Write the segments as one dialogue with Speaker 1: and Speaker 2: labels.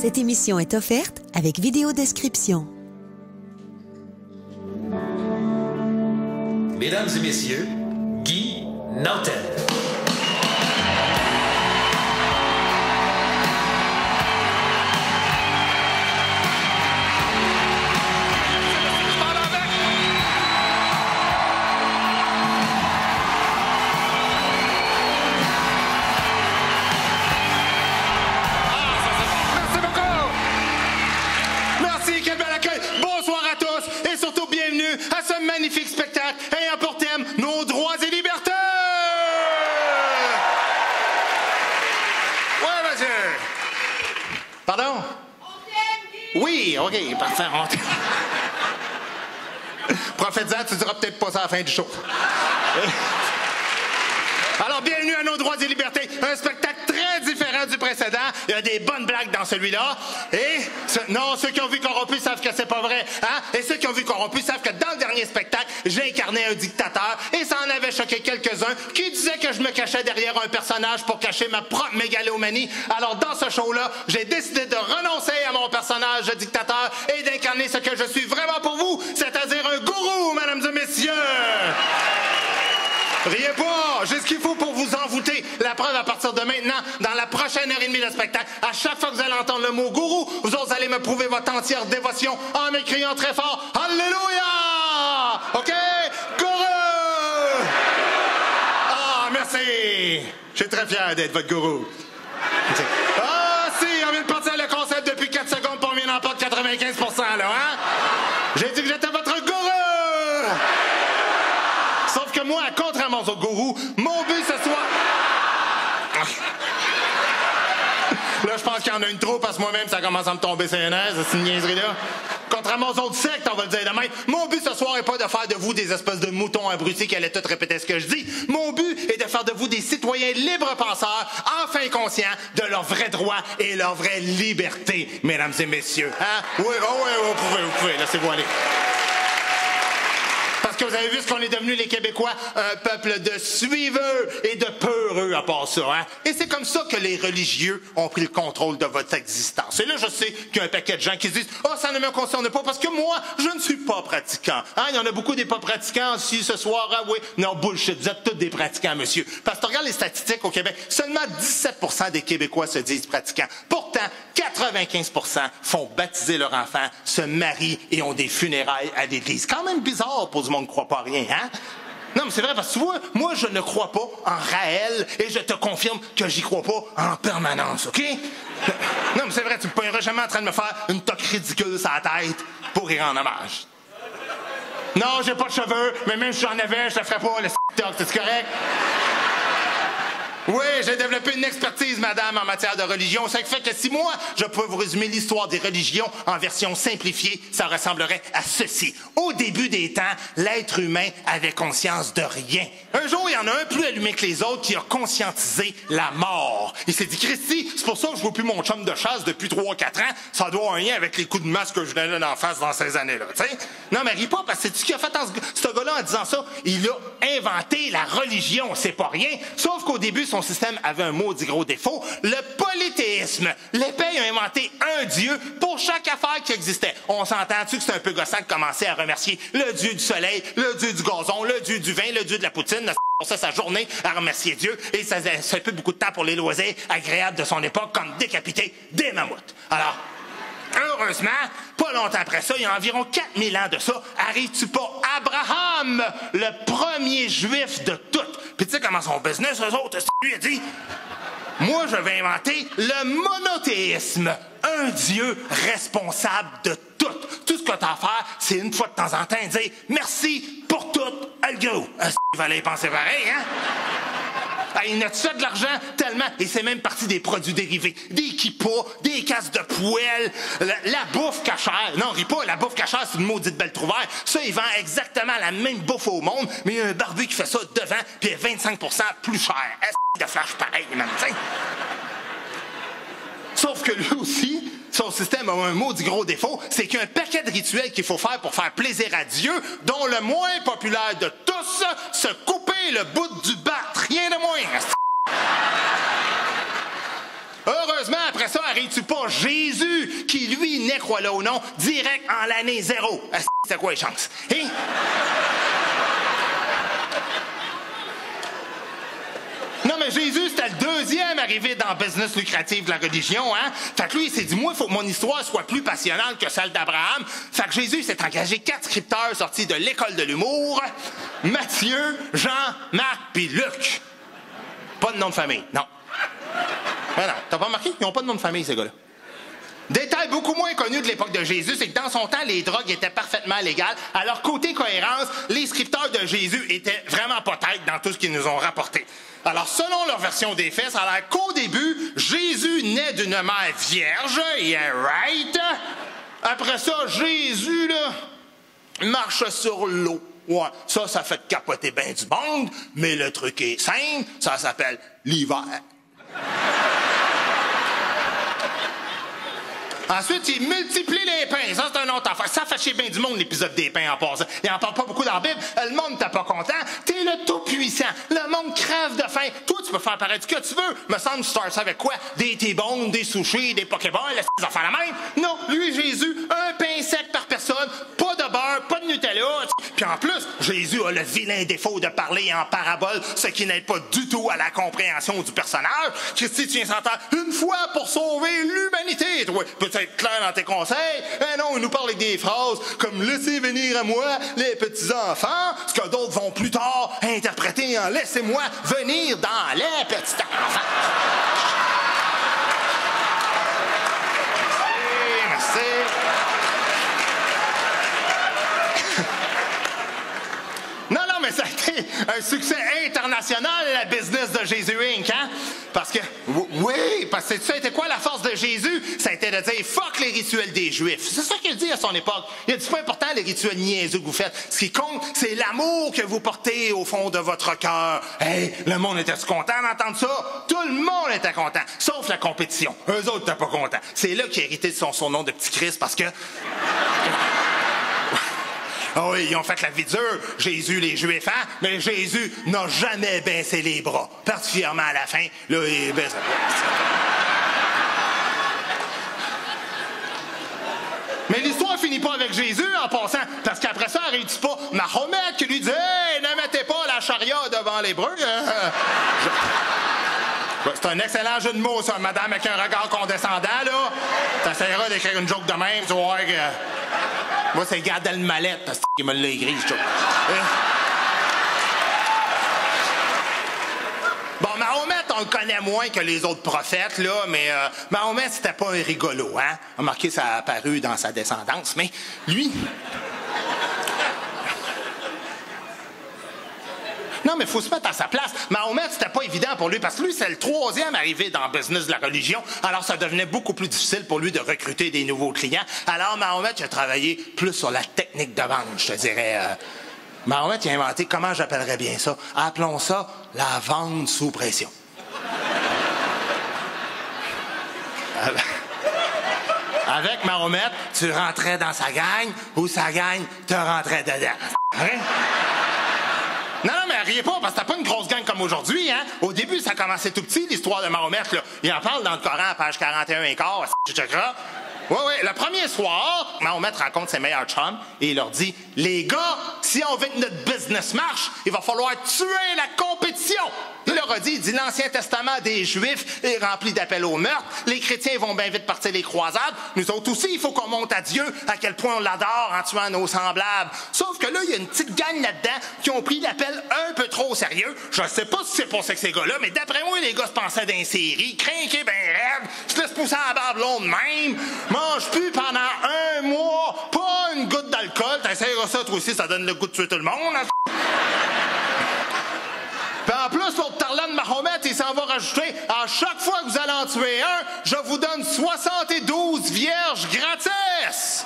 Speaker 1: Cette émission est offerte avec vidéodescription.
Speaker 2: Mesdames et messieurs, Guy Nantel.
Speaker 3: Magnifique spectacle ayant pour thème nos droits et libertés! Ouais, monsieur! Pardon? Oui, OK, parfait. Prophète-en, tu diras peut-être pas ça à la fin du show. Alors, bienvenue à nos droits et libertés. Un spectacle très différent du précédent. Il y a des bonnes blagues dans celui-là. Et, non, ceux qui ont vu Corrompu savent que c'est pas vrai. Hein? Et ceux qui ont vu Corrompu savent que dans le dernier spectacle, j'ai incarné un dictateur. Et ça en avait choqué quelques-uns qui disaient que je me cachais derrière un personnage pour cacher ma propre mégalomanie. Alors, dans ce show-là, j'ai décidé de renoncer à mon personnage de dictateur et d'incarner ce que je suis vraiment pour vous, c'est-à-dire un gourou, mesdames et messieurs. Riez pas, j'ai ce qu'il faut pour vous envoûter. La preuve, à partir de maintenant, dans la prochaine heure et demie de spectacle, à chaque fois que vous allez entendre le mot gourou, vous autres allez me prouver votre entière dévotion en m'écriant très fort « Alléluia! » OK? Gourou! Ah, merci! Je suis très fier d'être votre gourou. Ah, si, on vient de partir le concept depuis 4 secondes pour vient d'en perdre 95%, là, hein? J'ai dit que j'étais votre gourou! Sauf que moi, contrairement aux autres gourous, mon but ce soir... Là, je pense qu'il y en a une trop parce que moi-même, ça commence à me tomber sur les nerfs, c'est une niaiserie-là. Contrairement aux autres sectes, on va le dire de même, mon but ce soir n'est pas de faire de vous des espèces de moutons abrutis qui allaient tout répéter ce que je dis. Mon but est de faire de vous des citoyens libres penseurs, enfin conscients de leurs vrais droits et leur vraie liberté, mesdames et messieurs. Hein? Oui, oh oui, vous pouvez, laissez-vous aller. Parce que vous avez vu ce qu'on est devenu les Québécois, un peuple de suiveux et de peureux à part ça. Hein? Et c'est comme ça que les religieux ont pris le contrôle de votre existence. Et là, je sais qu'il y a un paquet de gens qui se disent « Ah, oh, ça ne me concerne pas parce que moi, je ne suis pas pratiquant. Hein? » Il y en a beaucoup des pas pratiquants aussi ce soir. Ah oui, non, bullshit, vous êtes tous des pratiquants, monsieur. Parce que tu regardes les statistiques au Québec, seulement 17% des Québécois se disent pratiquants. Pourtant, 95% font baptiser leur enfant, se marient et ont des funérailles à l'église. Quand même bizarre pour du monde qui ne croit pas à rien, hein? Non, mais c'est vrai, parce que tu vois, moi, je ne crois pas en Raël et je te confirme que j'y crois pas en permanence, OK? Non, mais c'est vrai, tu me poigneras jamais en train de me faire une toque ridicule sur la tête pour y rendre hommage. Non, j'ai pas de cheveux, mais même si j'en avais, je le ferais pas, le toc, c'est correct? Oui, j'ai développé une expertise, madame, en matière de religion. Ça fait que si moi, je pouvais vous résumer l'histoire des religions en version simplifiée, ça ressemblerait à ceci. Au début des temps, l'être humain avait conscience de rien. Un jour, il y en a un plus allumé que les autres qui a conscientisé la mort. Il s'est dit, Christy, c'est pour ça que je vois plus mon chum de chasse depuis 3-4 ans. Ça doit avoir un lien avec les coups de masse que je donnais en face dans ces années-là, tu sais. Non, mais ris pas, parce que c'est ce qu'il a fait ce gars-là en disant ça. Il a inventé la religion, c'est pas rien. Sauf qu'au début, son système avait un maudit gros défaut, le polythéisme. Les pays ont inventé un dieu pour chaque affaire qui existait. On s'entend-tu que c'est un peu gossant de commencer à remercier le dieu du soleil, le dieu du gazon, le dieu du vin, le dieu de la poutine, pour ça sa journée à remercier Dieu, et ça fait plus beaucoup de temps pour les loisirs agréables de son époque, comme décapiter des mammouths. Alors, heureusement, pas longtemps après ça, il y a environ 4000 ans de ça, arrives-tu pas Abraham, le premier juif de toutes. Puis tu sais comment son business, eux autres, lui a dit, moi je vais inventer le monothéisme, un Dieu responsable de tout. Tout ce que tu as à faire, c'est une fois de temps en temps dire merci pour tout, le gros. Il fallait y penser pareil, hein? Il a fait de l'argent tellement, et c'est même parti des produits dérivés. Des kippas, des casses de poêle, la bouffe cachère. Non, ris pas, la bouffe cachère, c'est une maudite belle trouvaille. Ça, il vend exactement la même bouffe au monde, mais il y a un barbu qui fait ça devant, puis il est 25% plus cher. De flash pareil, même, tu sais. Sauf que lui aussi, son système a un maudit gros défaut, c'est qu'il y a un paquet de rituels qu'il faut faire pour faire plaisir à Dieu, dont le moins populaire de tous, se couper le bout du bat. Rien de moins. Heureusement, après ça, arrives-tu pas Jésus, qui lui naît, crois-le ou non, direct en l'année 0. C'est quoi les chances? Hein? Non, mais Jésus, c'était le deuxième arrivé dans le business lucratif de la religion, hein? Fait que lui, il s'est dit, moi, il faut que mon histoire soit plus passionnante que celle d'Abraham. Fait que Jésus s'est engagé 4 scripteurs sortis de l'école de l'humour. Matthieu, Jean, Marc, puis Luc. Pas de nom de famille, non. Ben non, t'as pas remarqué? Ils n'ont pas de nom de famille, ces gars-là. Détail beaucoup moins connu de l'époque de Jésus, c'est que dans son temps, les drogues étaient parfaitement légales. Alors, côté cohérence, les scripteurs de Jésus étaient vraiment pas têtes dans tout ce qu'ils nous ont rapporté. Alors, selon leur version des faits, ça a l'air qu'au début, Jésus naît d'une mère vierge, yeah right. Après ça, Jésus, là, marche sur l'eau. Ouais, ça fait capoter bien du monde, mais le truc est simple, ça s'appelle l'hiver. Ensuite, il multiplie les pains. Ça, c'est un autre affaire. Ça fait chier bien du monde, l'épisode des pains en passant. Il en parle pas beaucoup dans la Bible. Le monde t'es pas content. T'es le tout-puissant. Le monde crève de faim. Toi, tu peux faire paraître ce que tu veux. Me semble que tu starts ça avec quoi? Des T-bones, des sushis, des Pokéballs, les affaires la même. Non, lui, Jésus, un pain sec par personne, pas de beurre, pas de Nutella. Puis en plus, Jésus a le vilain défaut de parler en parabole, ce qui n'aide pas du tout à la compréhension du personnage. Christy, tu viens s'entendre une fois pour sauver l'humanité. Toi, peut-être clair dans tes conseils. Eh non, il nous parle avec des phrases comme « Laissez venir à moi les petits-enfants », ce que d'autres vont plus tard interpréter en « Laissez-moi venir dans les petits-enfants ». Merci. Non, mais ça a été un succès international, la business de Jésus Inc., hein? Parce que, oui, parce que ça a été quoi la force de Jésus? Ça a été de dire, fuck les rituels des Juifs. C'est ça qu'il a dit à son époque. Il a dit, c'est pas important les rituels niaiseux que vous faites. Ce qui compte, c'est l'amour que vous portez au fond de votre cœur. Hey, le monde était content d'entendre ça? Tout le monde était content, sauf la compétition. Eux autres n'étaient pas contents. C'est là qu'il a hérité de son nom de petit Christ, parce que... Ah oui, ils ont fait la vie dure, Jésus, les Juifs, hein? Mais Jésus n'a jamais baissé les bras. Particulièrement à la fin, là, il baisse. Mais l'histoire finit pas avec Jésus en passant, parce qu'après ça, arrive-tu pas Mahomet qui lui dit « Hey, ne mettez pas la charia devant l'hébreu. » C'est un excellent jeu de mots, ça, madame, avec un regard condescendant, là. T'essaieras d'écrire une joke de même, tu vas voir que... Moi, c'est Gad Elmaleh, parce qu'il me l'a écrit, ce joke. Bon, Mahomet, on le connaît moins que les autres prophètes, là, mais Mahomet, c'était pas un rigolo, hein? Remarquez, ça a apparu dans sa descendance, mais lui... Non, mais il faut se mettre à sa place. Mahomet, c'était pas évident pour lui, parce que lui, c'est le 3e arrivé dans le business de la religion. Alors, ça devenait beaucoup plus difficile pour lui de recruter des nouveaux clients. Alors, Mahomet, il a travaillé plus sur la technique de vente, je te dirais. Mahomet, il a inventé, comment j'appellerais bien ça? Appelons ça la vente sous pression. Avec Mahomet, tu rentrais dans sa gang, ou sa gang te rentrait dedans. Hein? Non, mais riez pas, parce que t'as pas une grosse gang comme aujourd'hui, hein? Au début, ça commençait tout petit, l'histoire de Mahomet, là. Il en parle dans le Coran, à page 41 et quart, Oui, le premier soir, Mahomet rencontre ses meilleurs chums et il leur dit « Les gars, si on veut que notre business marche, il va falloir tuer la compétition! » Il leur a dit, il dit, l'Ancien Testament des Juifs est rempli d'appels au meurtre. Les chrétiens vont bien vite partir les croisades. Nous autres aussi, il faut qu'on monte à Dieu à quel point on l'adore en tuant nos semblables. Sauf que là, il y a une petite gang là-dedans qui ont pris l'appel un peu trop au sérieux. Je ne sais pas si c'est pour ça que ces gars-là, mais d'après moi, les gars se pensaient d'une série, crinqués ben raide, se laissent pousser à la barbe longue même, mange plus pendant 1 mois, pas une goutte d'alcool. T'essayeras ça, toi aussi, ça donne le goût de tuer tout le monde. Hein? Puis en plus, l'autre tarlan de Mahomet, il s'en va rajouter, à chaque fois que vous allez en tuer un, je vous donne 72 vierges gratis!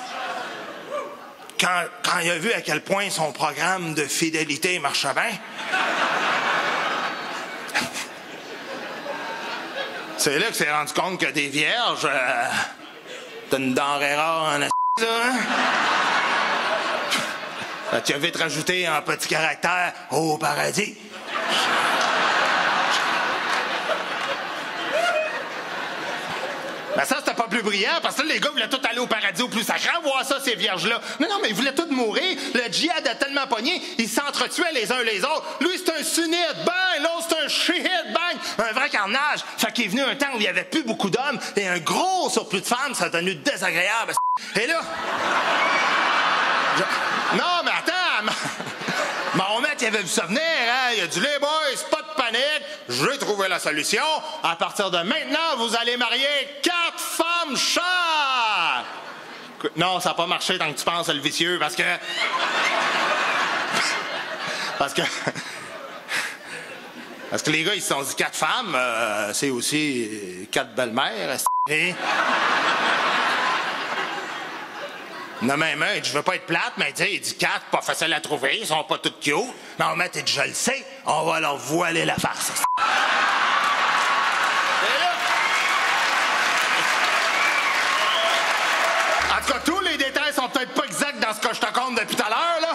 Speaker 3: Quand il a vu à quel point son programme de fidélité marchait bien, c'est là qu'il s'est rendu compte que des vierges, t'as une denrée rare en là, hein? Tu as vite rajouté un petit caractère au paradis. Ben ça, c'était pas plus brillant, parce que là, les gars voulaient tous aller au paradis au plus sacré, voir ça, ces vierges-là. Non, mais ils voulaient tous mourir. Le djihad a tellement pogné, ils s'entretuaient les uns les autres. Lui, c'est un sunnite, bang! L'autre, c'est un chiite, bang! Un vrai carnage. Fait qu'il est venu un temps où il y avait plus beaucoup d'hommes et un gros surplus de femmes, ça a devenu désagréable. Et là... Non, mais attends! Mahomet, il avait vu ça venir, hein? Il a dit, les boys, pas de panique, j'ai trouvé la solution. À partir de maintenant, vous allez marier 4 femmes chats! Non, ça n'a pas marché tant que tu penses, le vicieux, parce que... Parce que les gars, ils se sont dit 4 femmes, c'est aussi 4 belles-mères. Et... Non, mais je veux pas être plate, mais il dit 4, pas facile à trouver, ils sont pas toutes cute. Non, mais t'es dit, je le sais, on va leur voiler la farce. En tout cas, tous les détails sont peut-être pas exacts dans ce que je te compte depuis tout à l'heure, là.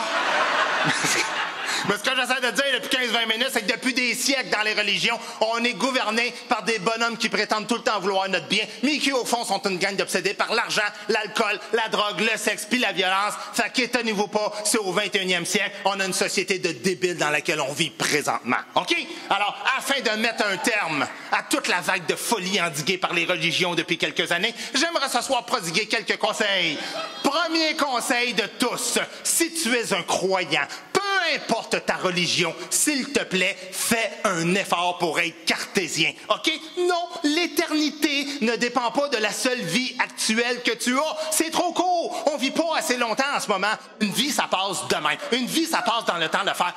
Speaker 3: Mais ce que j'essaie de dire depuis 15-20 minutes, c'est que depuis des siècles dans les religions, on est gouverné par des bonhommes qui prétendent tout le temps vouloir notre bien, mais qui, au fond, sont une gang d'obsédés par l'argent, l'alcool, la drogue, le sexe puis la violence. Fait qu'étonnez-vous pas, c'est au 21e siècle, on a une société de débiles dans laquelle on vit présentement. OK? Alors, afin de mettre un terme à toute la vague de folie endiguée par les religions depuis quelques années, j'aimerais ce soir prodiguer quelques conseils. Premier conseil de tous, si tu es un croyant, peu importe ta religion, s'il te plaît, fais un effort pour être cartésien. OK? Non, l'éternité ne dépend pas de la seule vie actuelle que tu as. C'est trop court. On vit pas assez longtemps en ce moment. Une vie, ça passe demain. Une vie, ça passe dans le temps de faire...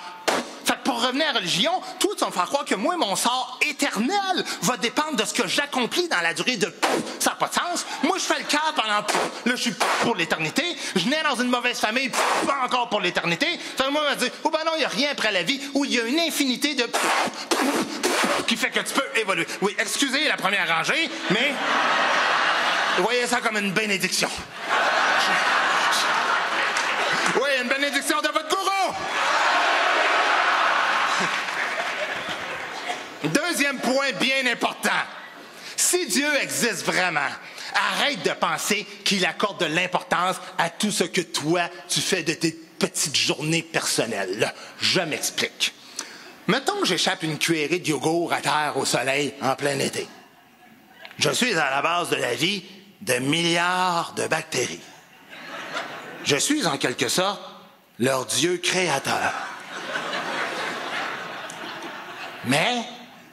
Speaker 3: Fait que pour revenir à la religion, toi, tu vas me faire croire que moi, mon sort éternel va dépendre de ce que j'accomplis dans la durée de... Ça n'a pas de sens. Moi, je fais le cadre pendant... Là, je suis pour l'éternité. Je nais dans une mauvaise famille, pas encore pour l'éternité. Fait que moi, je me dis, oh ben non, il n'y a rien après la vie où il y a une infinité de... qui fait que tu peux évoluer. Oui, excusez la première rangée, mais... voyez ça comme une bénédiction. Oui, une bénédiction de votre gourou! Deuxième point bien important. Si Dieu existe vraiment, arrête de penser qu'il accorde de l'importance à tout ce que toi, tu fais de tes petites journées personnelles. Je m'explique. Mettons que j'échappe une cuillerée de yogourt à terre au soleil en plein été. Je suis à la base de la vie de milliards de bactéries. Je suis en quelque sorte leur Dieu créateur. Mais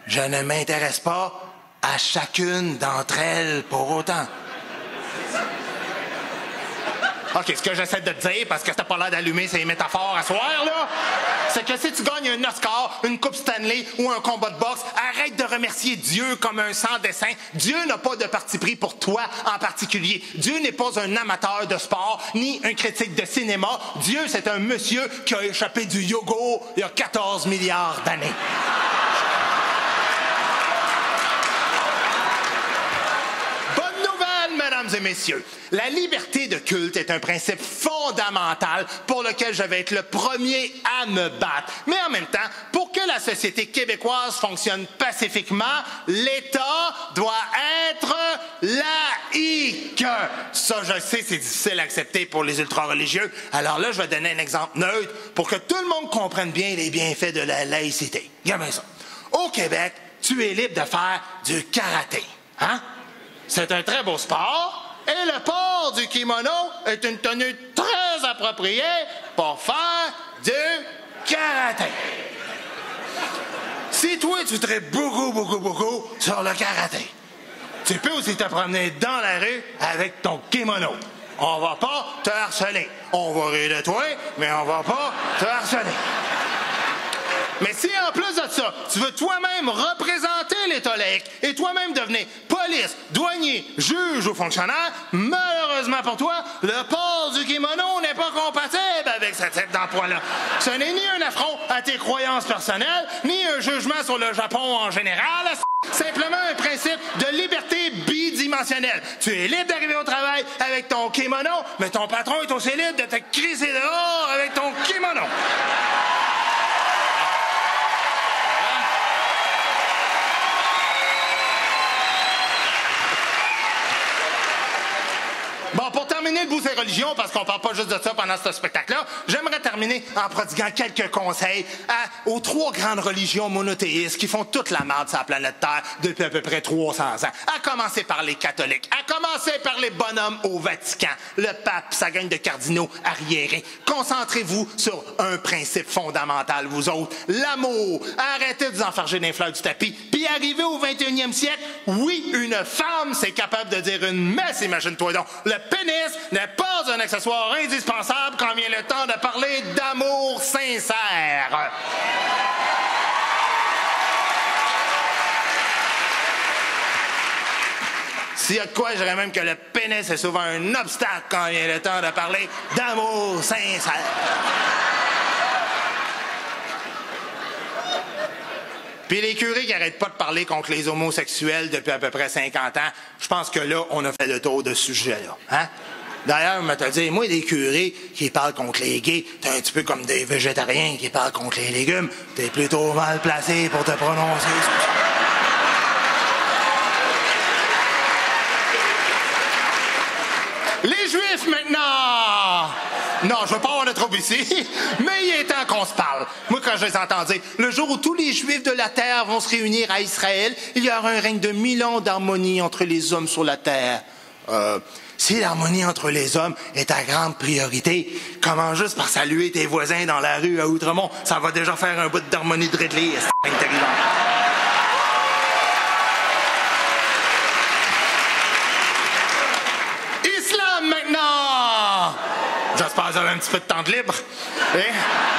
Speaker 3: je ne m'intéresse pas à chacune d'entre elles pour autant. OK, ce que j'essaie de te dire, parce que t'as pas l'air d'allumer ces métaphores à soir, là, c'est que si tu gagnes un Oscar, une Coupe Stanley ou un combat de boxe, arrête de remercier Dieu comme un sans-dessin. Dieu n'a pas de parti pris pour toi en particulier. Dieu n'est pas un amateur de sport, ni un critique de cinéma. Dieu, c'est un monsieur qui a échappé du yogourt il y a 14 milliards d'années. Mesdames et messieurs, la liberté de culte est un principe fondamental pour lequel je vais être le premier à me battre. Mais en même temps, pour que la société québécoise fonctionne pacifiquement, l'État doit être laïque. Ça, je sais, c'est difficile à accepter pour les ultra-religieux. Alors là, je vais donner un exemple neutre pour que tout le monde comprenne bien les bienfaits de la laïcité. Regarde bien ça. Au Québec, tu es libre de faire du karaté. Hein? C'est un très beau sport et le port du kimono est une tenue très appropriée pour faire du karaté. Si toi, tu traites beaucoup sur le karaté, tu peux aussi te promener dans la rue avec ton kimono. On va pas te harceler. On va rire de toi, mais on va pas te harceler. Mais si en plus de ça, tu veux toi-même représenter l'État laïque et toi-même devenir police, douanier, juge ou fonctionnaire, malheureusement pour toi, le port du kimono n'est pas compatible avec ce type d'emploi-là. Ce n'est ni un affront à tes croyances personnelles, ni un jugement sur le Japon en général. Simplement un principe de liberté bidimensionnelle. Tu es libre d'arriver au travail avec ton kimono, mais ton patron est aussi libre de te crisser dehors avec ton kimono. Bon, pour terminer le bout des religions, parce qu'on parle pas juste de ça pendant ce spectacle-là, j'aimerais terminer en prodiguant quelques conseils aux 3 grandes religions monothéistes qui font toute la merde sur la planète Terre depuis à peu près 300 ans. À commencer par les catholiques, à commencer par les bonhommes au Vatican, le pape, sa gang de cardinaux arriérés. Concentrez-vous sur un principe fondamental, vous autres, l'amour. Arrêtez de vous enfarger dans les fleurs du tapis. Puis arrivé au 21e siècle, oui, une femme, c'est capable de dire une messe, imagine-toi donc. Le pénis n'est pas un accessoire indispensable quand vient le temps de parler d'amour sincère. S'il y a de quoi, je dirais même que le pénis est souvent un obstacle quand vient le temps de parler d'amour sincère. Puis les curés qui n'arrêtent pas de parler contre les homosexuels depuis à peu près 50 ans, je pense que là, on a fait le tour de ce sujet-là. Hein? D'ailleurs, je te dis, moi, des curés qui parlent contre les gays, t'es un petit peu comme des végétariens qui parlent contre les légumes. T'es plutôt mal placé pour te prononcer. Les Juifs, maintenant! Non, je veux pas avoir de trouble ici, mais il est temps qu'on se parle. Moi, quand je les entends dire, le jour où tous les Juifs de la terre vont se réunir à Israël, il y aura un règne de 1000 ans d'harmonie entre les hommes sur la terre. Si l'harmonie entre les hommes est ta grande priorité, comment juste par saluer tes voisins dans la rue à Outremont, ça va déjà faire un bout d'harmonie de Ridley, c'est terrible. Islam maintenant! J'espère que vous avez un petit peu de temps de libre.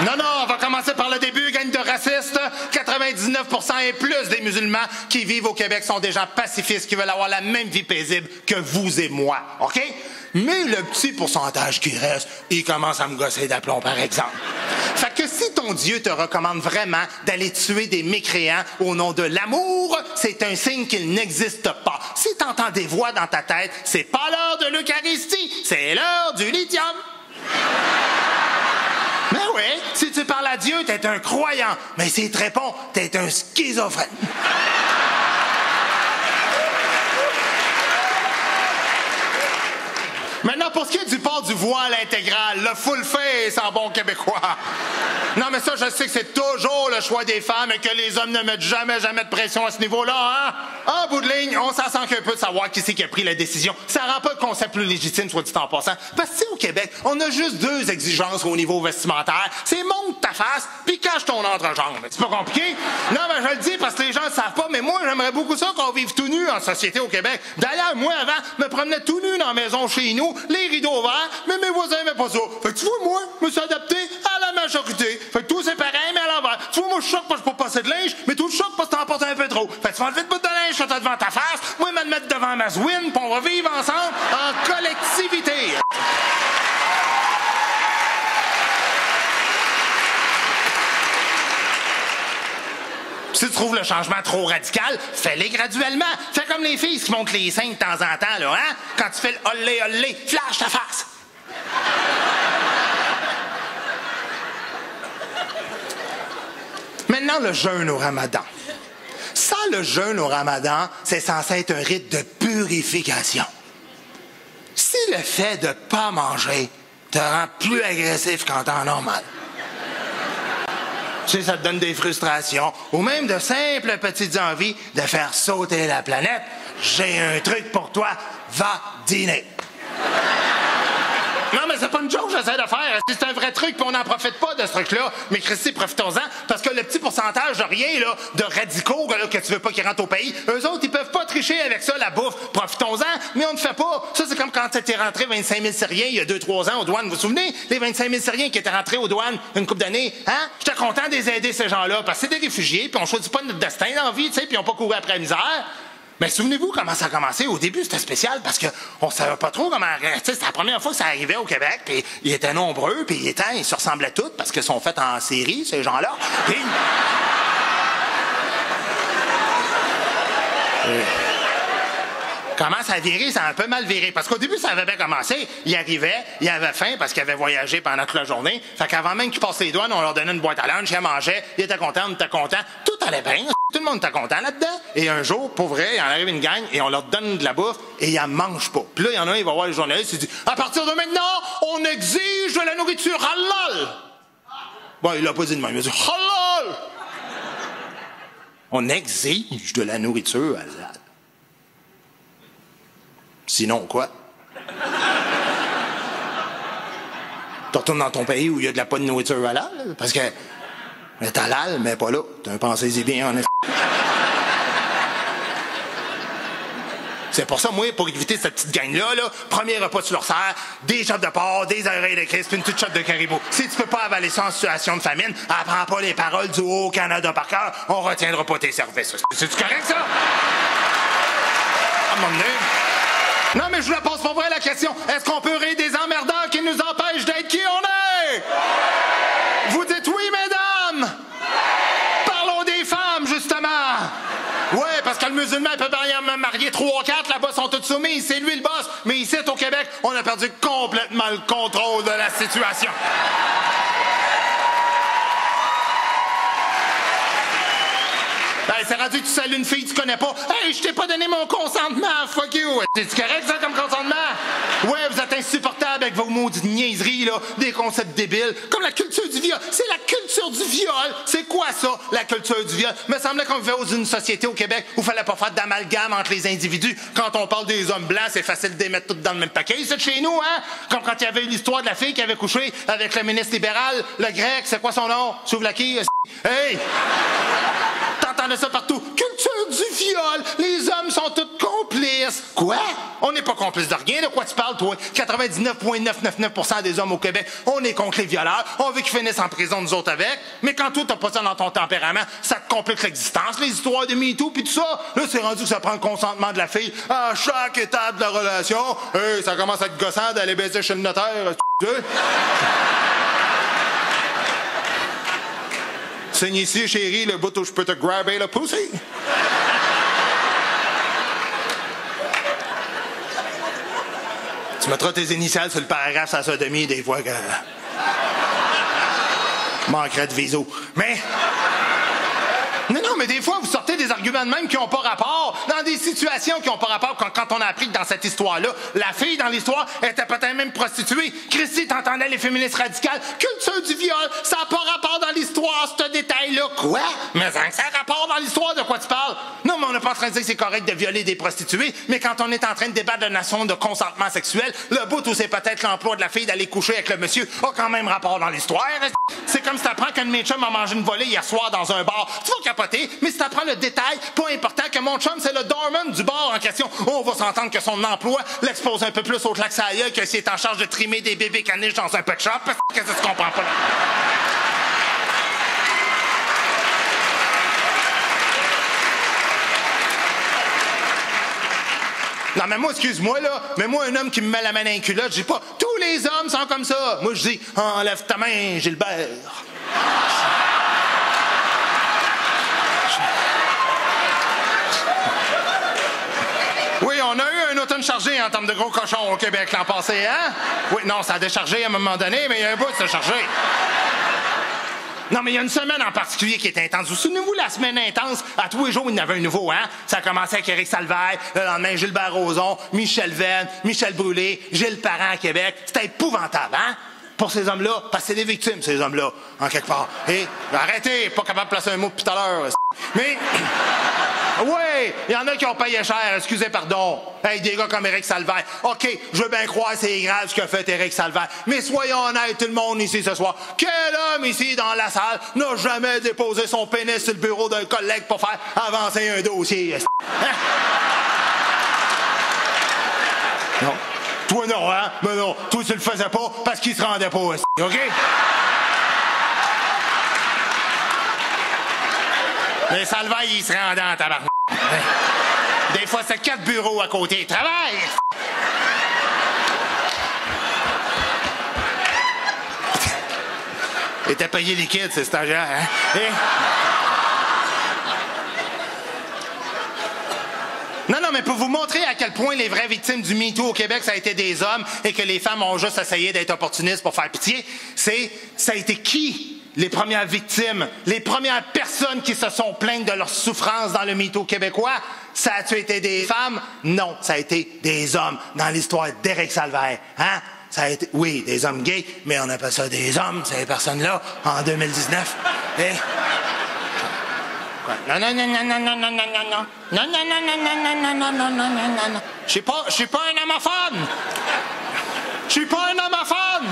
Speaker 3: Non, on va commencer par le début, gang de racistes. 99% et plus des musulmans qui vivent au Québec sont des gens pacifistes qui veulent avoir la même vie paisible que vous et moi, OK? Mais le petit pourcentage qui reste, il commence à me gosser d'aplomb, par exemple. Fait que si ton Dieu te recommande vraiment d'aller tuer des mécréants au nom de l'amour, c'est un signe qu'il n'existe pas. Si t'entends des voix dans ta tête, c'est pas l'heure de l'Eucharistie, c'est l'heure du lithium. Mais oui, si tu parles à Dieu, t'es un croyant. Mais s'il te répond, t'es un schizophrène. Maintenant, pour ce qui est du port du voile intégral, le full face en bon québécois. Non, mais ça, je sais que c'est toujours le choix des femmes et que les hommes ne mettent jamais de pression à ce niveau-là, hein? En bout de ligne, on s'en sent qu'un peu de savoir qui c'est qui a pris la décision. Ça rend pas le concept plus légitime, soit dit en passant. Parce que, au Québec, on a juste 2 exigences au niveau vestimentaire. C'est monte ta face, puis cache ton entrejambe. C'est pas compliqué? Non, mais je le dis parce que les gens ne savent pas, mais moi, j'aimerais beaucoup ça qu'on vive tout nu en société au Québec. D'ailleurs, moi, avant, me promenais tout nu dans la maison chez nous, les rideaux ouverts, mais mes voisins n'aimaient pas ça. Fait que tu vois, moi, je me suis adapté à la majorité. Fait que tout c'est pareil, mais à l'envers. Tu vois, moi, je choque parce que je peux passer de linge, mais tout le choque parce que t'en portes un peu trop. Fait que tu vas enlever de bout de linge quand t'as devant ta face, moi, me mettre devant ma zwin, pis on va vivre ensemble en collectivité. Si tu trouves le changement trop radical, fais-les graduellement. Fais comme les filles qui montent les seins de temps en temps, là, hein? Quand tu fais le olé, olé, flash ta face. Maintenant, le jeûne au Ramadan. Ça, le jeûne au Ramadan, c'est censé être un rite de purification. Si le fait de ne pas manger te rend plus agressif qu'en temps normal, tu sais, ça te donne des frustrations ou même de simples petites envies de faire sauter la planète, j'ai un truc pour toi, va dîner. Non, mais c'est pas une joke que j'essaie de faire. C'est un vrai truc, puis on n'en profite pas de ce truc-là. Mais Christy, profitons-en, parce que le petit pourcentage de rien, là, de radicaux là, que tu veux pas qu'ils rentrent au pays, eux autres, ils peuvent pas tricher avec ça, la bouffe. Profitons-en, mais on ne fait pas. Ça, c'est comme quand t'étais rentré 25 000 Syriens il y a 2-3 ans aux douanes. Vous vous souvenez? Les 25 000 Syriens qui étaient rentrés aux douanes une couple d'années, hein? J'étais content de les aider, ces gens-là, parce que c'est des réfugiés, puis on choisit pas notre destin dans la vie, tu sais, puis ils ont pas couru après la misère. Mais souvenez-vous comment ça a commencé? Au début, c'était spécial parce qu'on savait pas trop comment... C'était la première fois que ça arrivait au Québec, puis ils étaient nombreux, puis ils se ressemblaient tous parce qu'ils sont faits en série, ces gens-là. Puis... Comment ça a viré? Ça a un peu mal viré. Parce qu'au début, ça avait bien commencé. Ils arrivaient, ils avaient faim parce qu'ils avaient voyagé pendant toute la journée. Fait qu'avant même qu'ils passent les douanes, on leur donnait une boîte à lunch, ils mangeaient, ils étaient contents, on était contents. Tout allait bien. Tout le monde était content là-dedans. Et un jour, pour vrai, il en arrive une gang et on leur donne de la bouffe et ils la mangent pas. Puis là, il y en a un, il va voir les journalistes, il dit « À partir de maintenant, on exige de la nourriture halal! » Bon, il l'a pas dit de même, il a dit « Halal! » On exige de la nourriture halal. Sinon, quoi? Tu retournes dans ton pays où il y a de la pas de nourriture halal, parce que elle est halal, mais pas là. Pensez-y bien, en effet. C'est pour ça, moi, pour éviter cette petite gang-là, là, premier repas sur leur serre, des chops de porc, des oreilles de Christ, puis une petite chope de caribou. Si tu peux pas avaler ça en situation de famine, apprends pas les paroles du Haut-Canada par cœur, on retiendra pas tes services. C'est-tu correct, ça? À un moment donné. Non, mais je vous la pose pas vrai, la question. Est-ce qu'on peut rire des emmerdeurs qui nous empêchent d'être qui on est? Vous dites oui, mesdames? Parlons des femmes, justement. Ouais, parce que le musulman peut marier 3-4, là-bas sont tous soumis, c'est lui le boss. Mais ici, au Québec, on a perdu complètement le contrôle de la situation. Ben, c'est rendu que tu salues une fille que tu connais pas. Hey, je t'ai pas donné mon consentement, fuck you. C'est correct, ça, comme consentement? Ouais, vous êtes insupportable avec vos maudites niaiseries, là, des concepts débiles. Comme la culture du viol. C'est la culture du viol. C'est quoi, ça, la culture du viol? Me semblait qu'on vivait dans une société au Québec où il fallait pas faire d'amalgame entre les individus. Quand on parle des hommes blancs, c'est facile de les mettre tous dans le même paquet. C'est de chez nous, hein? Comme quand il y avait eu l'histoire de la fille qui avait couché avec le ministre libéral, le grec, c'est quoi son nom? Souvlaki? Hey! T'entendais ça partout. Culture du viol. Les hommes sont tous complices. Quoi? On n'est pas complices de rien. De quoi tu parles, toi? 99,999% des hommes au Québec, on est contre les violeurs. On veut qu'ils finissent en prison, nous autres avec. Mais quand toi, t'as pas ça dans ton tempérament, ça te complique l'existence, les histoires de MeToo pis tout ça. Là, c'est rendu que ça prend le consentement de la fille à chaque étape de la relation. Hey, ça commence à être gossant d'aller baiser chez le notaire. Signe ici, chérie, le bout où je peux te grabber le pussy. Tu mettras tes initiales sur le paragraphe sa sodomie des fois que... manquerait de viso. Mais... Non, mais des fois, vous sortez des arguments de même qui n'ont pas rapport, dans des situations qui n'ont pas rapport, quand on a appris que dans cette histoire-là, la fille dans l'histoire était peut-être même prostituée. Christy, t'entendais les féministes radicales, culture du viol, ça n'a pas rapport dans l'histoire, ce détail-là. Quoi? Mais ça a rapport dans l'histoire, de quoi tu parles? Non, mais on n'est pas en train de dire que c'est correct de violer des prostituées, mais quand on est en train de débattre de la notion de consentement sexuel, le bout où c'est peut-être l'emploi de la fille d'aller coucher avec le monsieur a quand même rapport dans l'histoire. C'est comme si t'apprends qu'un de mes chums a mangé une volée hier soir dans un bar. Tu vas capoter, mais si t'apprends le détail, pas important, que mon chum, c'est le doorman du bar en question, on va s'entendre que son emploi l'expose un peu plus au claque à l'œil que s'il est en charge de trimer des bébés caniches dans un pet shop. Qu'est-ce que tu comprends pas là? Non, mais moi, excuse-moi, là, mais moi, un homme qui me met la main dans une culotte, je dis pas, tous les hommes sont comme ça. Moi, je dis, enlève ta main, Gilbert. Oui, on a eu un automne chargé en termes de gros cochons au Québec l'an passé, hein? Oui, non, ça a déchargé à un moment donné, mais il y a un bout de se charger. Non, mais il y a une semaine en particulier qui est intense. Vous souvenez-vous, la semaine intense, à tous les jours, il y en avait un nouveau, hein? Ça a commencé avec Éric Salvaire, le lendemain, Gilbert Rozon, Michel Venn, Michel Brûlé, Gilles Parent à Québec. C'était épouvantable, hein? Pour ces hommes-là, parce que c'est des victimes, ces hommes-là, en quelque part. Et arrêtez, pas capable de placer un mot depuis tout à l'heure. Mais... oui, il y en a qui ont payé cher, excusez, pardon. Hey, des gars comme Éric Salvaire. OK, je veux bien croire c'est grave ce qu'a fait Éric Salvaire. Mais soyons honnêtes, tout le monde ici ce soir. Quel homme ici dans la salle n'a jamais déposé son pénis sur le bureau d'un collègue pour faire avancer un dossier? Hein? Non. Toi non, hein? Mais non, toi tu le faisais pas parce qu'il se rendait pas, OK? Mais Salvaire, il se rendait en tabarnak. Des fois, c'est 4 bureaux à côté. Travaille! Il était payé liquide, ces stagiaires, hein? Et... Non, mais pour vous montrer à quel point les vraies victimes du MeToo au Québec, ça a été des hommes et que les femmes ont juste essayé d'être opportunistes pour faire pitié, ça a été qui les premières victimes, les premières personnes qui se sont plaintes de leur souffrance dans le MeToo québécois, ça a-tu été des femmes? Non, ça a été des hommes dans l'histoire d'Éric Salvaire. Hein? Ça a été, oui, des hommes gays, mais on appelle ça des hommes, ces personnes-là, en 2019. Et... Non, non, non, non, non, non, non, non, non, non, non, non, non, non, non, non, non, non, non, non. Je suis pas un homophone. Je suis pas un homophone.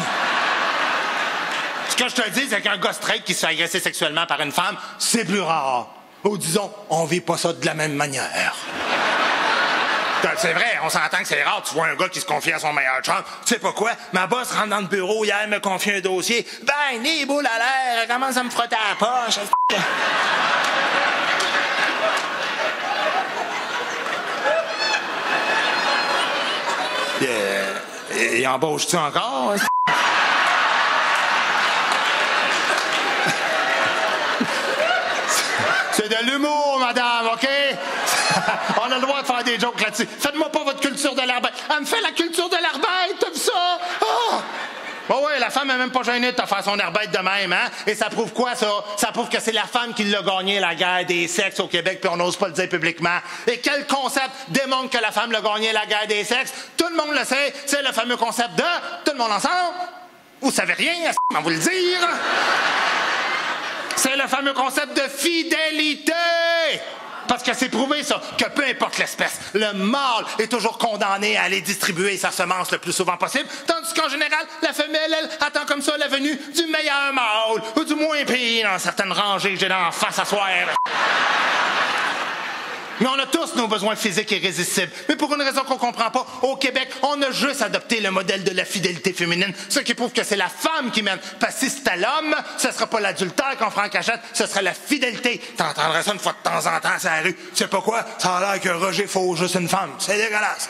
Speaker 3: Ce que je te dis, c'est qu'un gars straight qui se fait agresser sexuellement par une femme, c'est plus rare. Ou disons, on vit pas ça de la même manière. C'est vrai, on s'entend que c'est rare. Tu vois un gars qui se confie à son meilleur chum. Tu sais pas quoi? Ma boss rentre dans le bureau hier, me confie un dossier. Ben, les boules à l'air, elle commence à me frotter à la poche. Et embauches-tu encore? C'est de l'humour, madame, OK? On a le droit de faire des jokes là-dessus. Faites-moi pas votre culture de l'arbaïde. Elle me fait la culture de l'arbaïde, t'as vu ça? Oh! Bon, ouais, la femme est même pas gênée de te faire son arbaïde de même, hein? Et ça prouve quoi, ça? Ça prouve que c'est la femme qui l'a gagné, la guerre des sexes au Québec, puis on n'ose pas le dire publiquement. Et quel concept démontre que la femme l'a gagné, la guerre des sexes? Tout le monde le sait, c'est le fameux concept de tout le monde ensemble. Vous savez rien, à vous le dire. C'est le fameux concept de fidélité. Parce que c'est prouvé, ça, que peu importe l'espèce, le mâle est toujours condamné à aller distribuer sa semence le plus souvent possible, tandis qu'en général, la femelle, elle, attend comme ça la venue du meilleur mâle, ou du moins pire dans certaines rangées que j'ai d'en face à soir. Mais on a tous nos besoins physiques irrésistibles. Mais pour une raison qu'on comprend pas, au Québec, on a juste adopté le modèle de la fidélité féminine, ce qui prouve que c'est la femme qui mène. Parce que si c'était l'homme, ce sera pas l'adultère qu'on fera en cachette, ce serait la fidélité. T'entendrais ça une fois de temps en temps sur la rue. Tu sais pas quoi? Ça a l'air que Roger faut juste une femme. C'est dégueulasse.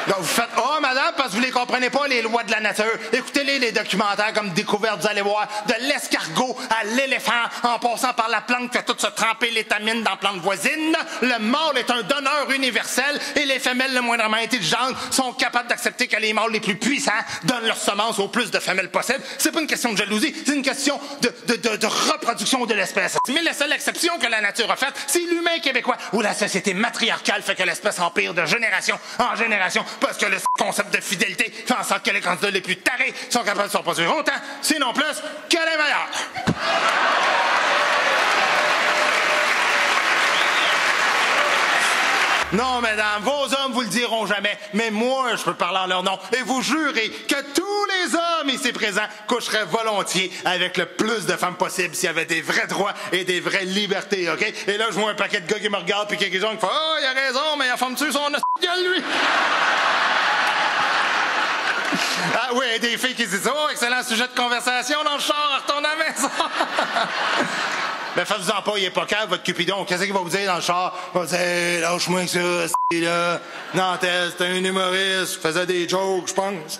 Speaker 3: Là, vous faites « Oh, madame, parce que vous les comprenez pas, les lois de la nature. » Écoutez-les, les documentaires comme Découverte, vous allez voir, de l'escargot à l'éléphant, en passant par la plante qui fait tout se tremper l'étamine dans la plante voisine. Le mâle est un donneur universel et les femelles le moindrement intelligentes sont capables d'accepter que les mâles les plus puissants donnent leur semence au plus de femelles possible. C'est pas une question de jalousie, c'est une question de reproduction de l'espèce. Mais la seule exception que la nature a faite, c'est l'humain québécois, où la société matriarcale fait que l'espèce empire de génération en génération. Parce que le concept de fidélité fait en sorte que les candidats les plus tarés sont capables de se reproduire autant, sinon plus, que les meilleurs. Non, mesdames, vos hommes vous le diront jamais, mais moi, je peux parler en leur nom et vous jurer que tous les hommes ici présents coucheraient volontiers avec le plus de femmes possible s'il y avait des vrais droits et des vraies libertés, OK? Et là, je vois un paquet de gars qui me regardent puis quelques-uns qui font « Oh, il a raison, mais il a forme-tu son gueule, lui? » Ah oui, des filles qui disent « Oh, excellent sujet de conversation dans le char, retourne à la maison! » Ben, faites-vous-en pas, il est pas calme, votre Cupidon. Qu'est-ce qu'il va vous dire dans le char? Il va dire, lâche-moi que ça, là. Nantel, c'est un humoriste, faisait des jokes, je pense.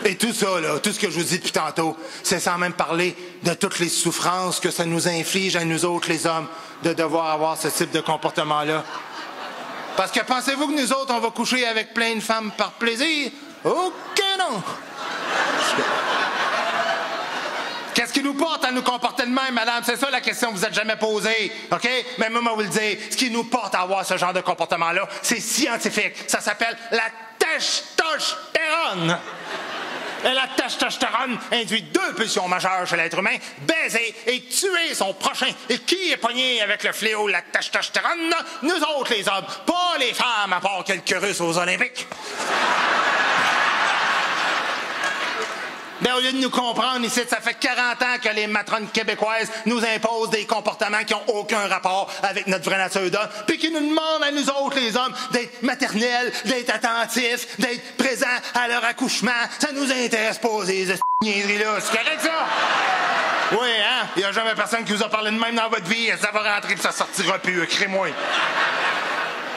Speaker 3: Et tout ça, là, tout ce que je vous dis depuis tantôt, c'est sans même parler de toutes les souffrances que ça nous inflige à nous autres, les hommes, de devoir avoir ce type de comportement-là. Parce que pensez-vous que nous autres, on va coucher avec plein de femmes par plaisir? OK, non! Qu'est-ce qui nous porte à nous comporter de même, madame? C'est ça la question que vous n'êtes jamais posée, OK? Mais moi, vous le dire, ce qui nous porte à avoir ce genre de comportement-là, c'est scientifique. Ça s'appelle la testostérone. Et la testostérone induit deux pulsions majeures chez l'être humain, baiser et tuer son prochain. Et qui est pogné avec le fléau de la testostérone? Nous autres, les hommes, pas les femmes, à part quelques Russes aux Olympiques. Ben, au lieu de nous comprendre ici, ça fait 40 ans que les matrones québécoises nous imposent des comportements qui n'ont aucun rapport avec notre vraie nature d'homme, puis qui nous demandent à nous autres, les hommes, d'être maternels, d'être attentifs, d'être présents à leur accouchement. Ça nous intéresse pas, ces niaiseries-là. C'est correct, ça? Oui, hein? Il n'y a jamais personne qui vous a parlé de même dans votre vie. Ça va rentrer puis ça sortira plus. Écris-moi.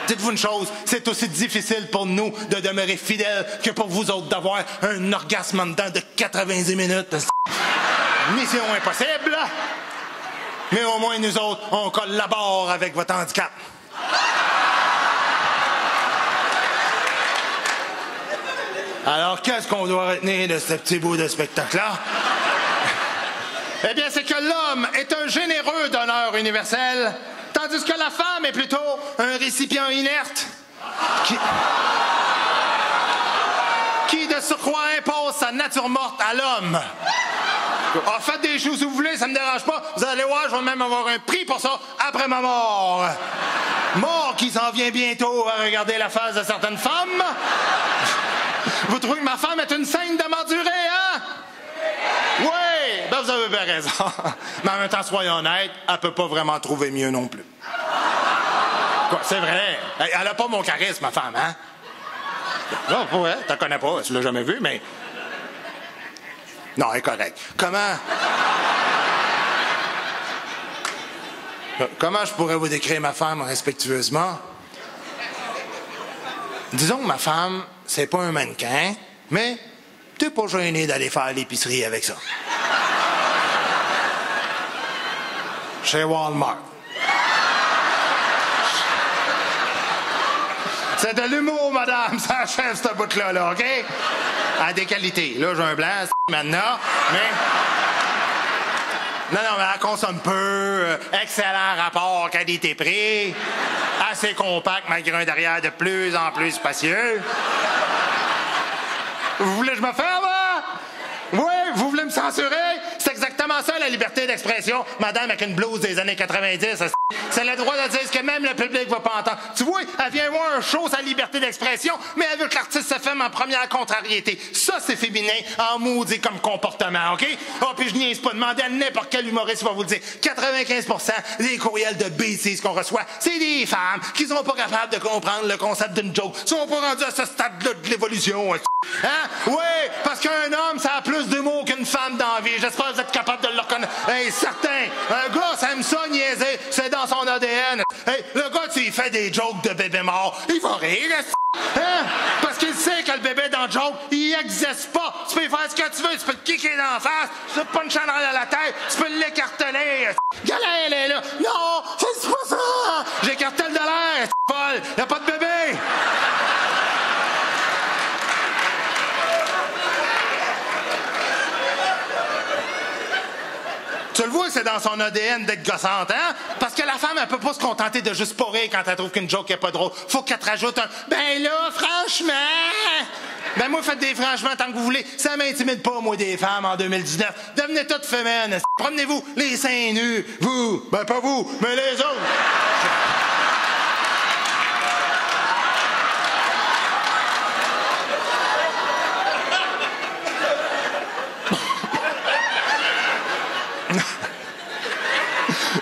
Speaker 3: Dites-vous une chose, c'est aussi difficile pour nous de demeurer fidèles que pour vous autres d'avoir un orgasme en dedans de 90 minutes. Mission impossible, mais au moins nous autres, on collabore avec votre handicap. Alors, qu'est-ce qu'on doit retenir de ce petit bout de spectacle-là? Eh bien, c'est que l'homme est un généreux donneur universel, tandis que la femme est plutôt un récipient inerte qui de surcroît impose sa nature morte à l'homme. Ah, faites des choses si vous voulez, ça me dérange pas. Vous allez voir, je vais même avoir un prix pour ça après ma mort. Mort qui s'en vient bientôt à regarder la face de certaines femmes. Vous trouvez que ma femme est une sainte de mort durée, hein? Oui, ben vous avez bien raison. Mais en même temps, soyons honnêtes, elle peut pas vraiment trouver mieux non plus. Quoi, c'est vrai. Elle a pas mon charisme, ma femme, hein? Non, pour vrai, t'en connais pas, tu l'as jamais vu, mais... Non, elle est correcte. Comment je pourrais vous décrire ma femme respectueusement? Disons que ma femme, c'est pas un mannequin, mais t'es pas gêné d'aller faire l'épicerie avec ça. Chez Walmart. C'est de l'humour, madame, ça achève ce bout-là, là, OK? À des qualités. Là, j'ai un blanc, maintenant, mais... Non, mais elle consomme peu, excellent rapport qualité-prix, assez compact malgré un derrière de plus en plus spacieux. Vous voulez que je me ferme, hein? Oui, vous voulez me censurer? C'est exactement ça, la liberté d'expression. Madame avec une blouse des années 90, c'est le droit de dire ce que même le public va pas entendre. Tu vois, elle vient voir un show, sa liberté d'expression, mais elle veut que l'artiste se ferme en première contrariété. Ça, c'est féminin, en maudit comme comportement, OK? Oh, puis je niaise pas. Demandez à n'importe quel humoriste va vous le dire. 95% des courriels de bêtises qu'on reçoit, c'est des femmes qui sont pas capables de comprendre le concept d'une joke. Ils sont pas rendus à ce stade-là de l'évolution, hein? Oui, parce qu'un homme, ça a plus d'humour qu'une femme dans la vie. J'espère que vous êtes capable de le reconnaître. Hey, certain. Un gars, ça aime ça niaiser. C'est dans son ADN. Hey, le gars, s'il fait des jokes de bébé mort, il va rire, hein? Parce qu'il sait que le bébé dans le joke, il existe pas. Tu peux faire ce que tu veux. Tu peux le kicker dans la face. Tu peux te puncher dans la tête. Tu peux l'écarteler. Galère, elle est là. Non, c'est pas ça. J'écartèle de l'air, Paul. Y a pas de bébé. Tu le vois, c'est dans son ADN d'être gossante, hein? Parce que la femme, elle peut pas se contenter de juste pas rire quand elle trouve qu'une joke est pas drôle. Faut qu'elle te rajoute un « Ben là, franchement! » Ben moi, faites des franchement tant que vous voulez. Ça m'intimide pas, moi, des femmes en 2019. Devenez toutes femmes. Promenez-vous les seins nus. Vous, ben pas vous, mais les autres.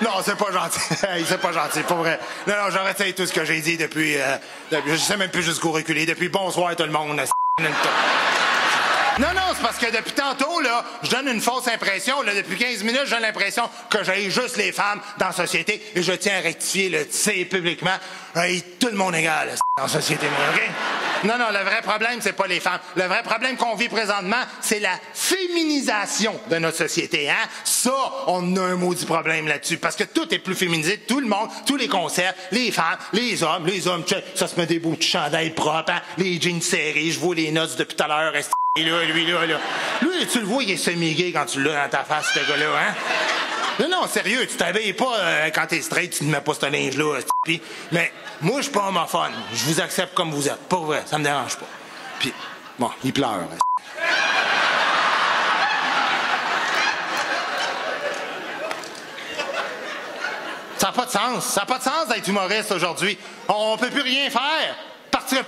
Speaker 3: Non, c'est pas gentil. C'est pas gentil, pour vrai. Non, j'arrête tout ce que j'ai dit depuis je sais même plus jusqu'où reculer. Depuis bonsoir tout le monde. Non, c'est parce que depuis tantôt, là, je donne une fausse impression. Là, depuis 15 minutes, j'ai l'impression que j'ai juste les femmes dans la société et je tiens à rectifier le tu publiquement. Tout le monde est égal dans la société, moi, OK? Non, le vrai problème, c'est pas les femmes. Le vrai problème qu'on vit présentement, c'est la féminisation de notre société, hein? Ça, on a un maudit problème là-dessus. Parce que tout est plus féminisé. Tout le monde, tous les concerts, les femmes, les hommes, ça se met des bouts de chandail propres, hein? Les jeans serrés, je vois les notes depuis tout à l'heure. Et là. Lui, tu le vois, il est semi-gay quand tu l'as dans ta face, ce gars-là, hein? Non, sérieux, tu t'habilles pas quand t'es straight, tu ne mets pas ce linge-là. Mais moi, je suis pas homophone. Je vous accepte comme vous êtes. Pas vrai, ça me dérange pas. Puis, bon, il pleure. Ça n'a pas de sens. Ça n'a pas de sens d'être humoriste aujourd'hui. On peut plus rien faire.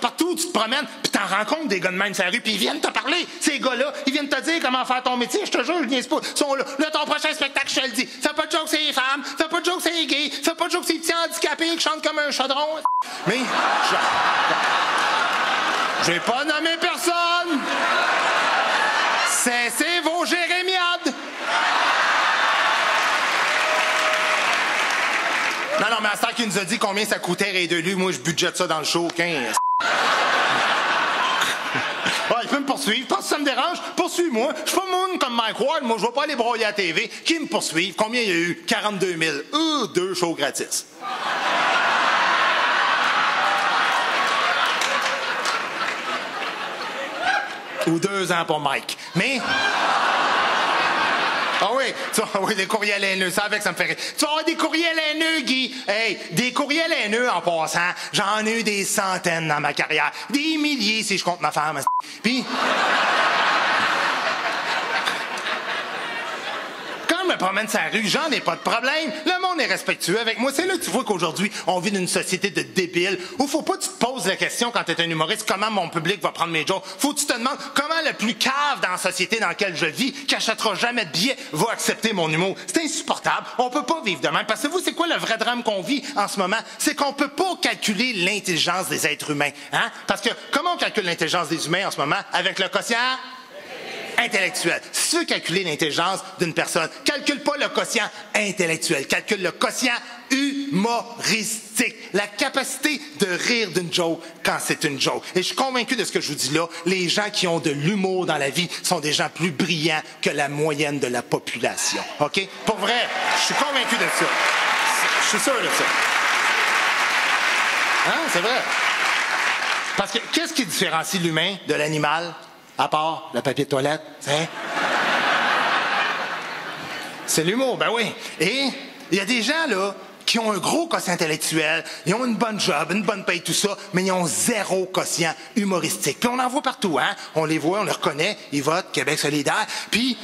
Speaker 3: Partout où tu te promènes, puis t'en rencontres des gars de même sur la rue, puis ils viennent te parler. Ces gars-là, ils viennent te dire comment faire ton métier. Je te jure, je niaise pas. Ils sont là. Là, ton prochain spectacle, je te le dis. Fais pas de joke, c'est les femmes. Fais pas de joke, c'est les gays. Fais pas de joke, c'est les petits handicapés qui chantent comme un chaudron. Mais, j'ai pas nommé personne. Cessez vos jérémiades. Non, mais à ce temps qu'il nous a dit combien ça coûtait rire de lui, moi, je budgète ça dans le show, 15. Il peut me poursuivre. Parce que ça me dérange, poursuis-moi. Je suis pas moune comme Mike Ward, moi, je vais pas aller broyer à la TV. Qui me poursuive? Combien il y a eu? 42 000. 2 shows gratis. Ou 2 ans pour Mike. Mais... Ah oui, oui, des courriels haineux, ça avec ça me fait rire. Tu vas avoir des courriels haineux, Guy. Hey, des courriels haineux en passant, j'en ai eu des centaines dans ma carrière. Des milliers si je compte ma femme. Puis... me promène sur la rue, j'en ai pas de problème. Le monde est respectueux avec moi. C'est là que tu vois qu'aujourd'hui, on vit dans une société de débiles où faut pas que tu te poses la question quand tu es un humoriste, comment mon public va prendre mes jokes. Faut que tu te demandes comment le plus cave dans la société dans laquelle je vis, qui achètera jamais de billets, va accepter mon humour. C'est insupportable. On peut pas vivre de même. Parce que vous, c'est quoi le vrai drame qu'on vit en ce moment? C'est qu'on peut pas calculer l'intelligence des êtres humains. Hein? Parce que comment on calcule l'intelligence des humains en ce moment? Avec le quotient intellectuel. Si tu veux calculer l'intelligence d'une personne, calcule pas le quotient intellectuel, calcule le quotient humoristique, la capacité de rire d'une joke quand c'est une joke. Et je suis convaincu de ce que je vous dis là, les gens qui ont de l'humour dans la vie sont des gens plus brillants que la moyenne de la population. OK? Pour vrai, je suis convaincu de ça. Je suis sûr de ça. Hein? C'est vrai. Parce que qu'est-ce qui différencie l'humain de l'animal? À part le papier de toilette, c'est l'humour, ben oui. Et il y a des gens, là, qui ont un gros quotient intellectuel, ils ont une bonne job, une bonne paye, tout ça, mais ils ont 0 quotient humoristique. Puis on en voit partout, hein? On les voit, on les reconnaît, ils votent Québec solidaire, puis...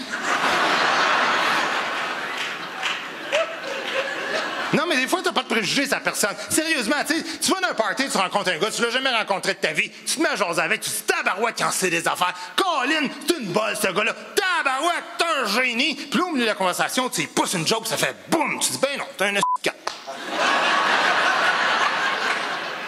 Speaker 3: Non, mais des fois, t'as pas de préjugés sur la personne. Sérieusement, tu sais, tu vas dans un party, tu rencontres un gars, tu l'as jamais rencontré de ta vie, tu te mets à jaser avec, tu te dis tabarouette quand c'est des affaires. Colin, c'est une bolle, ce gars-là. Tabarouette, t'es un génie. Puis là, au milieu de la conversation, tu pousses une joke, ça fait boum. Tu dis, ben non, t'es un escap.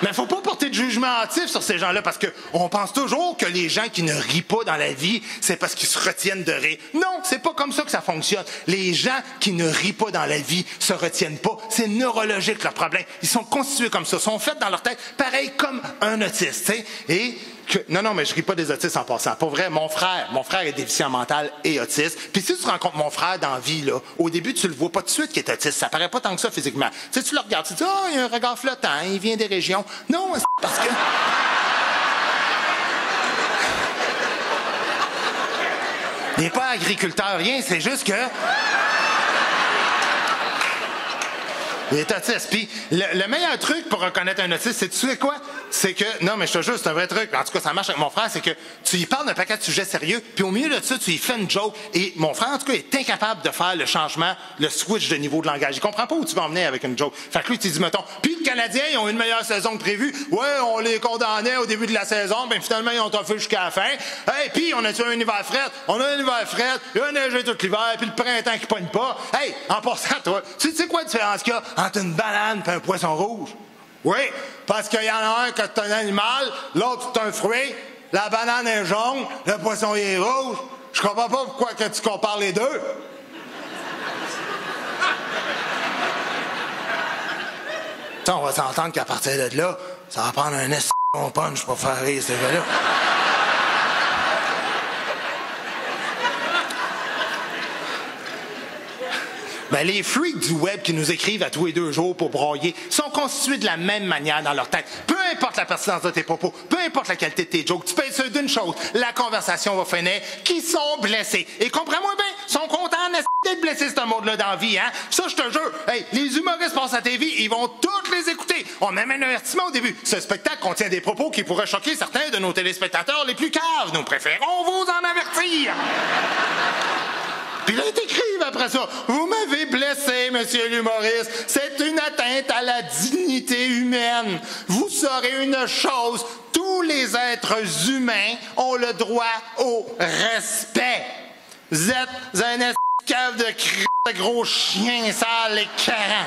Speaker 3: Mais faut pas porter de jugement hâtif sur ces gens-là parce que on pense toujours que les gens qui ne rient pas dans la vie, c'est parce qu'ils se retiennent de rire. Non, c'est pas comme ça que ça fonctionne. Les gens qui ne rient pas dans la vie se retiennent pas. C'est neurologique leur problème. Ils sont constitués comme ça, sont faits dans leur tête, pareil comme un autiste, tu sais. Et non, mais je ris pas des autistes en passant. Pour vrai, mon frère est déficient mental et autiste. Puis si tu rencontres mon frère dans la vie, là, au début, tu le vois pas tout de suite qu'il est autiste. Ça paraît pas tant que ça physiquement. Tu sais, tu le regardes, tu te dis, oh, il a un regard flottant, il vient des régions. Non, c'est parce que... Il n'est pas agriculteur, rien, c'est juste que... Il est autiste. Puis le meilleur truc pour reconnaître un autiste, c'est tu sais quoi? C'est que, non, mais je te jure, c'est un vrai truc. En tout cas, ça marche avec mon frère, c'est que tu lui parles d'un paquet de sujets sérieux, puis au milieu de ça, tu lui fais une joke. Et mon frère, en tout cas, est incapable de faire le changement, le switch de niveau de langage. Il comprend pas où tu vas en venir avec une joke. Fait que lui, tu dis, mettons, puis les Canadiens, ils ont une meilleure saison que prévu. Ouais, on les condamnait au début de la saison, ben finalement, ils ont toffé jusqu'à la fin. Hey, puis on a-tu un hiver fret? On a un hiver fret, il a neigé tout l'hiver, puis le printemps qui pogne pas. Hey, en passant, toi, tu sais quoi la différence qu'il y a entre une banane et un poisson rouge? Oui, parce qu'il y en a un qui est un animal, l'autre c'est un fruit, la banane est jaune, le poisson est rouge. Je comprends pas pourquoi que tu compares les deux. On va s'entendre qu'à partir de là, ça va prendre un bon punch pour faire rire ces gars-là. Ben, les freaks du web qui nous écrivent à tous les 2 jours pour broyer sont constitués de la même manière dans leur tête. Peu importe la pertinence de tes propos, peu importe la qualité de tes jokes, tu peux être sûr d'une chose, la conversation va finir qu'ils sont blessés. Et comprends-moi bien, ils sont contents d'être blessés, ce monde-là dans la vie, hein? Ça, je te jure, hey, les humoristes passent à TV, ils vont tous les écouter. On met même un avertissement au début. Ce spectacle contient des propos qui pourraient choquer certains de nos téléspectateurs les plus caves. Nous préférons vous en avertir. Puis là, ils écrivent après ça. Vous m'avez blessé, monsieur l'humoriste. C'est une atteinte à la dignité humaine. Vous saurez une chose. Tous les êtres humains ont le droit au respect. Vous êtes un esclave de gros chien sale et carrant.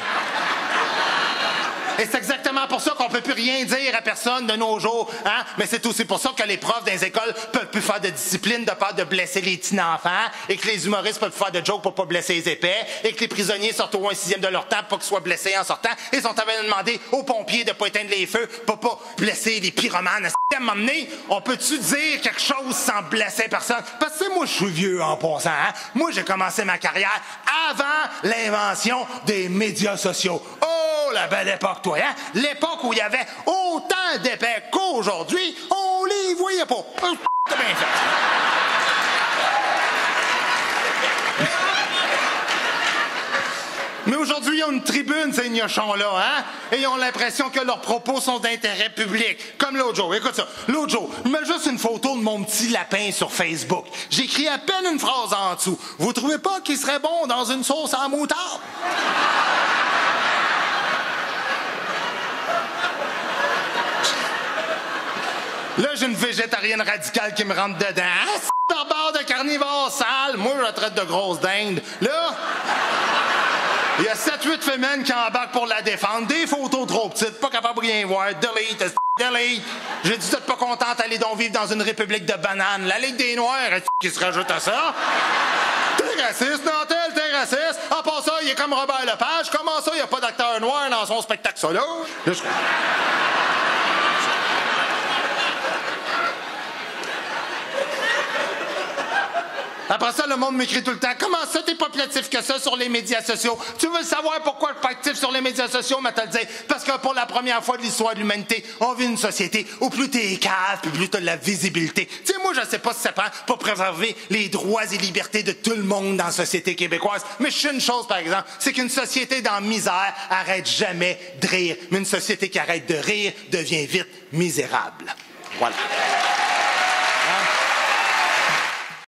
Speaker 3: Et c'est exactement pour ça qu'on peut plus rien dire à personne de nos jours, hein? Mais c'est aussi pour ça que les profs dans les écoles peuvent plus faire de discipline de peur de blesser les petits enfants, et que les humoristes peuvent faire de jokes pour pas blesser les épais, et que les prisonniers sortent au 1/6 de leur table pour qu'ils soient blessés en sortant, et sont en train de demander aux pompiers de pas éteindre les feux pour pas blesser les pyromanes. À un moment donné, on peut-tu dire quelque chose sans blesser personne? Parce que moi, je suis vieux en passant, hein? Moi, j'ai commencé ma carrière avant l'invention des médias sociaux. Oh, la belle époque, toi, hein? L'époque où il y avait autant d'épais qu'aujourd'hui, on lit il voyait pas. C'est bien fait. Mais aujourd'hui, ils ont une tribune, ces gnochons-là, hein? Et ils ont l'impression que leurs propos sont d'intérêt public. Comme l'autre jour. Écoute ça. L'autre jour, je mets juste une photo de mon petit lapin sur Facebook. J'écris à peine une phrase en dessous. Vous trouvez pas qu'il serait bon dans une sauce en moutarde? Là, j'ai une végétarienne radicale qui me rentre dedans. Ah, c'est barbare de carnivore sale. Moi, je la traite de grosse dinde. Là... il y a 7-8 femmes qui embarquent pour la défendre. Des photos trop petites, pas capables de rien voir. Delete, delete. J'ai dit, t'es pas contente, allez donc vivre dans une république de bananes. La Ligue des Noirs, qui se rajoute à ça. T'es raciste, Nantel, t'es raciste. En part ça, il est comme Robert Lepage. Comment ça, il n'y a pas d'acteur noir dans son spectacle solo? Après ça, le monde m'écrit tout le temps. Comment ça, t'es pas plus actif que ça sur les médias sociaux? Tu veux savoir pourquoi je suis pas actif sur les médias sociaux? Mais te le dire. Parce que pour la première fois de l'histoire de l'humanité, on vit une société où plus t'es calme, plus t'as de la visibilité. Tu sais, moi, je sais pas si ça prend pour préserver les droits et libertés de tout le monde dans la société québécoise. Mais je sais une chose, par exemple, c'est qu'une société dans la misère arrête jamais de rire. Mais une société qui arrête de rire devient vite misérable. Voilà.